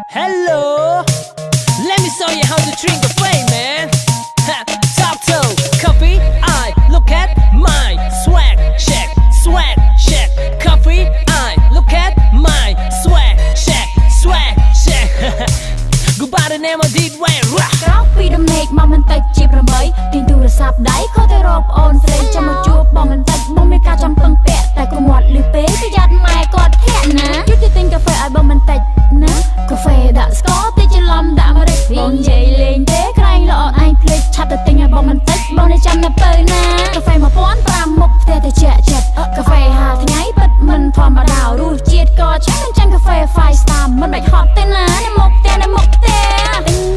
Hello, let me show you how to drink coffee, man. Top toe, coffee, I look at my swag, check, coffee, I look at my swag, check. Go by the name of D-Way. ក្រោកពីដំណេកមកមិនតិចជា8ទាញទូរស័ព្ទដៃខទៅរកប្អូនស្រីចាំមកជួបបងមិនតិចបងមានការចាំពឹងពាក់តែគ្រូមាត់លឺពេកប្រយ័ត្នម៉ែគាត់ធាក់ណាយុទ្ធទិញកាហ្វេឲ្យបងមិនតិចណាកាហ្វេដាក់ស្ករតិចច្រឡំដាក់អាមេរិកបងនិយាយលេងទេក្រែងល្អឯងភ្លេចឆាប់ទៅទិញឲ្យបងមិនតិចបងនេះចាំនៅពៅណាកាហ្វេ1500មុខផ្ទះទៅជាក់ចិត្តកាហ្វេហាលថ្ងៃពិតមិនធម្មតារសជាតិក៏ឆ្ងាញ់មិនចាំកាហ្វេ 5 star មិនបាច់ហត់ទេណានៅមុខផ្ទះ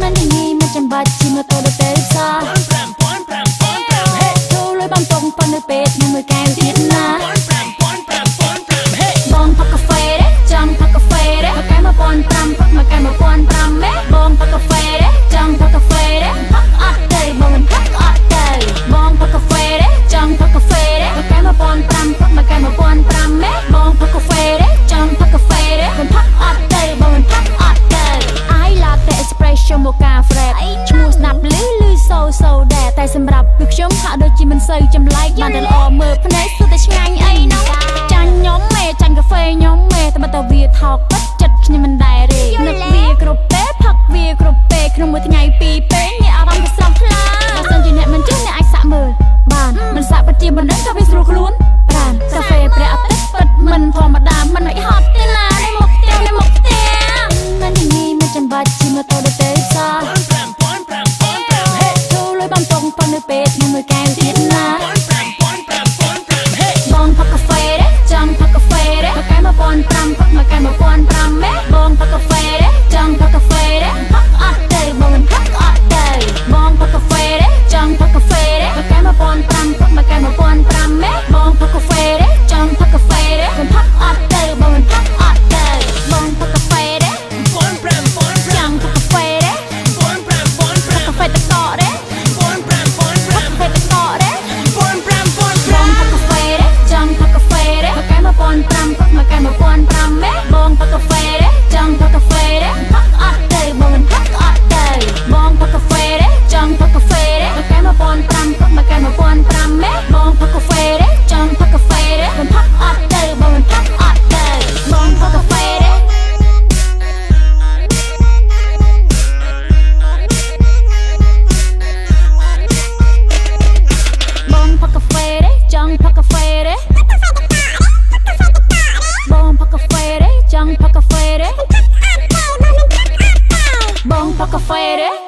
មិនញីមិនចាំបាច់ជិះម៉ូតូទៅទេផ្សារទូលុយបំពងប៉ុននៅពេទ្យនឹងមួយកែវទៀតណាបងផឹកកាហ្វេទេចង់ផឹកកាហ្វេទេមកកែ1500ផឹកមកកែ1500មេបងផឹកកាហ្វេទេចង់ផឹកកាហ្វេទេផឹកអត់ទេបងមិនផឹកអត់ទេបងផឹកកាហ្វេទេចង់ផឹកកាហ្វេទេមកកែ1500ផឹកមកកែ1500មេបងផឹកកាហ្វេទេចង់ផឹកកាហ្វេទេមិនផឹកអត់ទេបងមិនផឹកអត់ទេ I latte espresso mocha frappe ឈ្មោះស្ដាប់លឺសូដែរតែសម្រាប់គឺខ្ញុំហាក់ដូចជាមិនសូវចម្លែកបានតែល្អមើលភ្នែកគឺតែឆ្ងាញ់អីនោះចាញ់ខ្ញុំមេចាញ់កាហ្វេខ្ញុំមេតែបើតើវាថោកពិតចិត្តខ្ញុំមិនដែរទេនឹកវាគ្រប់ពេលផឹកវាគ្រប់ពេលក្នុងមួយថ្ងៃ2ពេលមានអារម្មណ៍ស្រស់ថ្លាបើសិនជាអ្នកមិនចេះអ្នកអាចសាក់មើលបានមិនសាក់ពិតជាមិនដឹងថាវាស្រួលខ្លួនបានកាហ្វេព្រះអាទិត្យពិតមិនធម្មតាមិនមិនហត់ទេណានៅមុខផ្ទះមិនញីមិនចាំបាច់ជិះម៉ូតូទៅទេផ្សារទូលុយបំពងប៉ុននៅពេទ្យនឹងមួយកែវទៀតណាបងផឹកកាហ្វេទេចង់ផឹកកាហ្វេទេមកកែ1500ផឹកមកកែ1500មេបងផឹកកាហ្វេទេចង់ផឹកកាហ្វេទេផឹកអត់ទេបងមិនផឹកអត់ទេបងផឹកកាហ្វេទេចង់ផឹកកាហ្វេទេមកកែ1500ផឹកមកកែ1500មេបងផឹកកាហ្វេទេចង់ផឹកកាហ្វេទេមិនផឹកអត់ទេបងមិនផឹកអត់ទេបងផឹកកាហ្វេទេចង់ផឹកកាហ្វេទេកាហ្វេទឹកកកទេកាហ្វេទឹកកកទេបងផឹកកាហ្វេទេចង់ផឹកកាហ្វេទេមកកែ1500ផឹកមកកែ1500មេបងផឹកកាហ្វេទេចង់ផឹកកាហ្វេទេផឹកអត់ទេបងមិនផឹកអត់ទេបងផឹកកាហ្វេទេចង់ផឹកកាហ្វេទេមកកែ1500ផឹកមកកែ1500មេបងផឹកកាហ្វេទេចង់ផឹកកាហ្វេទេមិនផឹកអត់ទេបងមិនផឹកអត់ទេបងផឹកកាហ្វេទេបងផឹកកាហ្វេទេចង់ផឹកកាហ្វេទេបងផឹកកាហ្វេទេចង់ផឹកកាហ្វេទេបងផឹកកាហ្វេទេ